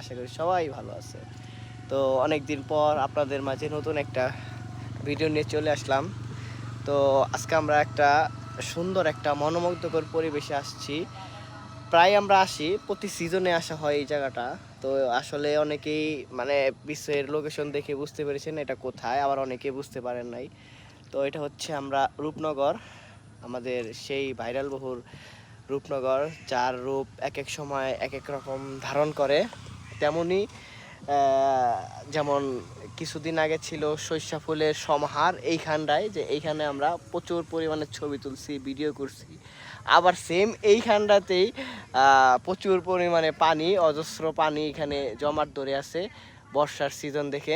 আশা করি সবাই ভালো আছে। তো অনেকদিন পর আপনাদের মাঝে নতুন একটা ভিডিও নিয়ে চলে আসলাম। তো আজকে আমরা একটা সুন্দর একটা মনোমুগ্ধকর পরিবেশে আসছি। প্রায় আমরা আসি, প্রতি সিজনে আসা হয় এই জায়গাটা। তো আসলে অনেকেই মানে বিশ্বের লোকেশন দেখে বুঝতে পেরেছেন এটা কোথায়, আবার অনেকেই বুঝতে পারেন নাই। তো এটা হচ্ছে আমরা রূপনগর, আমাদের সেই ভাইরাল বহুল রূপনগর, যার রূপ এক এক সময় এক এক রকম ধারণ করে। তেমনি যেমন কিছুদিন আগে ছিল সরিষা ফুলের সমাহার এইখানটায়, যে এইখানে আমরা প্রচুর পরিমাণে ছবি তুলছি, ভিডিও করছি। আবার সেম এইখানটাতেই প্রচুর পরিমাণে পানি, অজস্র পানি এখানে জমাট ধরে আছে বর্ষার সিজন দেখে।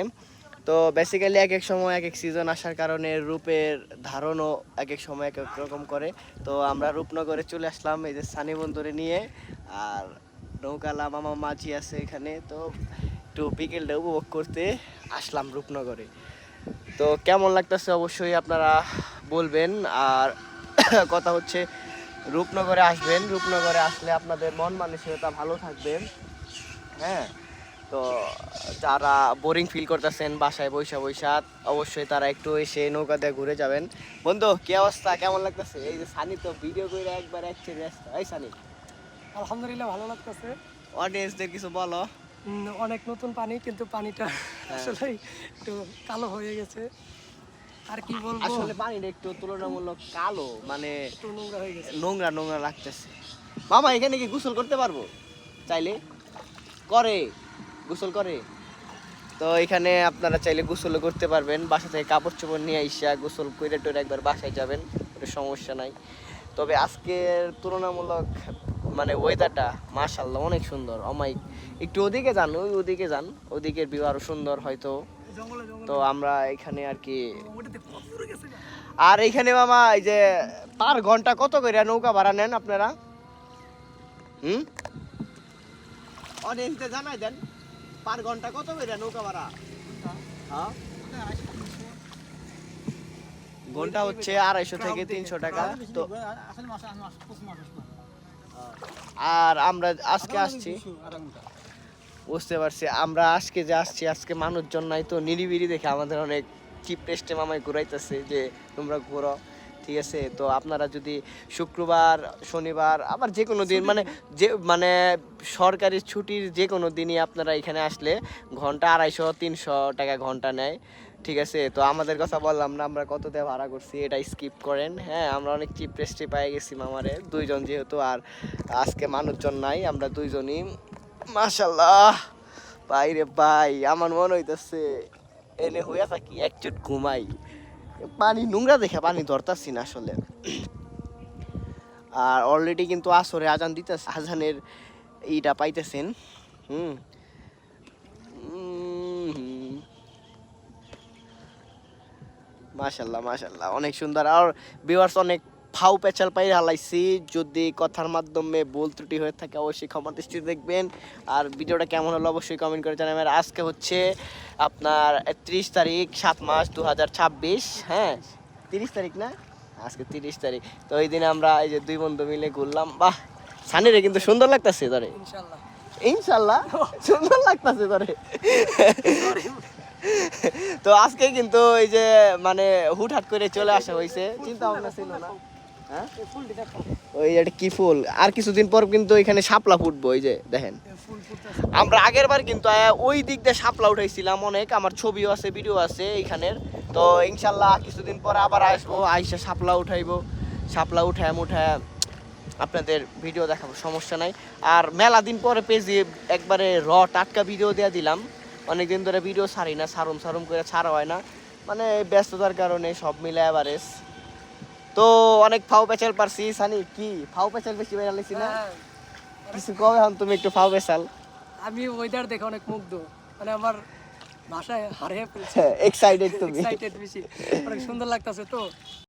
তো বেসিক্যালি এক এক সময় এক এক সিজন আসার কারণে রূপের ধারণও এক এক সময় এক এক রকম করে। তো আমরা রূপনগরে চলে আসলাম এই যে সানি বন্ধুরে নিয়ে, আর নৌকালা মামা মাঝি আছে এখানে। তো একটু বিকেলটা উপভোগ করতে আসলাম রূপনগরে। তো কেমন লাগতেছে অবশ্যই আপনারা বলবেন। আর কথা হচ্ছে রূপনগরে আসবেন, রূপনগরে আসলে আপনাদের মন মানসিকতা ভালো থাকবে। হ্যাঁ, তো যারা বোরিং ফিল করতেছেন বাসায় বৈশা বৈশা, অবশ্যই তারা একটু এসে নৌকা দিয়ে ঘুরে যাবেন। বন্ধু কি অবস্থা, কেমন লাগতেছে? এই যে সানি তো ভিডিও করে একবার একচেটিয়া ব্যস্ত। এই সানি, আলহামদুলিল্লাহ ভালো লাগতেছে। অডিয়েন্সদের কিছু বলো। অনেক নতুন পানি, কিন্তু পানিটা আসলে একটু কালো হয়ে গেছে। আর কি বলবো, আসলে পানিটা একটু তুলনামূলক কালো, মানে একটু নোংরা হয়ে গেছে। নোংরা নোংরা লাগতেছে। মামা এখানে কি গোসল করতে পারবো? চাইলে করে, গোসল করে। তো এখানে আপনারা চাইলে গোসল করতে পারবেন, বাসা থেকে কাপড় চোপড় নিয়ে আইসা গোসল করে টোরে একবার বাসায় যাবেন, কোনো সমস্যা নাই। তবে আজকের তুলনামূলক মানে ওয়েদারটা মাশাআল্লাহ অনেক সুন্দর, অমাইক। একটু ওদিকে যান, ওদিকে যান, ওদিকের ভিউ আরো সুন্দর হয়তো। তো আমরা এখানে আর কি। আর এইখানে মামা এই যে পার ঘন্টা কত করে নৌকা ভাড়া নেন আপনারা? অডিয়েন্সকে জানাই দেন, পার ঘন্টা কত করে নৌকা ভাড়া? হ্যাঁ, ঘন্টা হচ্ছে 250 থেকে 300 টাকা। তো আর আমরা আজকে আসছি, বুঝতে পারছি। আমরা আজকে যে আসছি, আজকে মানুষজন নাই তো নিরিবিরি দেখে আমাদের অনেক চিপ টেস্টে মামাই ঘুরাইতেছে যে তোমরা ঘুরো, ঠিক আছে? তো আপনারা যদি শুক্রবার, শনিবার, আবার যে কোনো দিন, মানে সরকারি ছুটির যে কোনো দিনই আপনারা এখানে আসলে ঘন্টা 250-300 টাকা ঘন্টা নেয়, ঠিক আছে? তো আমাদের কথা বললাম না আমরা কততে ভাড়া করছি, এটা স্কিপ করেন। হ্যাঁ, আমরা অনেক চিপ টেস্টে পেয়ে গেছি মামারে, দুইজন যেহেতু। আর আজকে মানুষজন নাই, আমরা দুইজনই। মাশাল্লাহ ভাই রে ভাই, আমার মনে হইতেছে এনে হইয়া থাকি একচুট ঘুমাই। পানি নোংরা দেখে পানি ধরতাছি না আসলে। আর অলরেডি কিন্তু আসরে আজান দিতেছে, আজানের এইটা পাইতেছেন। হুম মাশাল্লাহ মাশাল্লাহ, অনেক সুন্দর। আর ভিউয়ার্স অনেক ফাউ পেঁচাল পাই হালাইছি, যদি কথার মাধ্যমে ভুল ত্রুটি হয়ে থাকে অবশ্যই ক্ষমা দৃষ্টিতে দেখবেন। আর ভিডিওটা কেমন হলো অবশ্যই কমেন্ট করে জানাবেন। আজকে হচ্ছে আপনার 30 তারিখ 7 মাস 2026। হ্যাঁ, 30 তারিখ না, আজকে 30 তারিখ। তো এই দিনে আমরা এই যে দুই বন্ধু মিলে ঘুরলাম। বাহ, সানিরে কিন্তু সুন্দর লাগতেছে ধরে, ইনশাআল্লাহ ইনশাল্লাহ সুন্দর লাগতেছে ধরে। তো আজকে কিন্তু এই যে মানে হুটহাট করে চলে আসা হয়েছে, চিন্তা ভাবনা ছিল না। হ্যাঁ, ওই এটা কি ফুল, আর কিছুদিন পর কিন্তু এখানে শাপলা ফুটবো, এই যে দেখেন। আমরা আগের বার কিন্তু ওই দিক দিয়ে শাপলা উঠাইছিলাম অনেক, আমার ছবিও আছে, ভিডিও আছে এইখানের। তো ইনশাল্লাহ কিছুদিন পর আবার আসবো, আইসা শাপলা উঠাইবো, শাপলা উঠায় আপনাদের ভিডিও দেখাবো, সমস্যা নাই। আর মেলা দিন পরে পেজে একবারে টাটকা ভিডিও দেওয়া দিলাম। অনেকদিন ধরে ভিডিও ছাড়ি না, সারুম করে ছাড়া হয় না, মানে ব্যস্ততার কারণে সব মিলে অ্যাভারেজ। তো অনেক ফাও পেঁচাল পারছি। সানি কি ফাও পেঁচাল বেশি বেড়া লাগছি না? কিছু কবে হন তুমি একটু ফাও পেঁচাল। আমি ওয়েদার দেখে অনেক মুগ্ধ, মানে আমার ভাষায় হারিয়ে ফেলছে। এক্সাইটেড তুমি? এক্সাইটেড বেশি, অনেক সুন্দর লাগতেছে তো।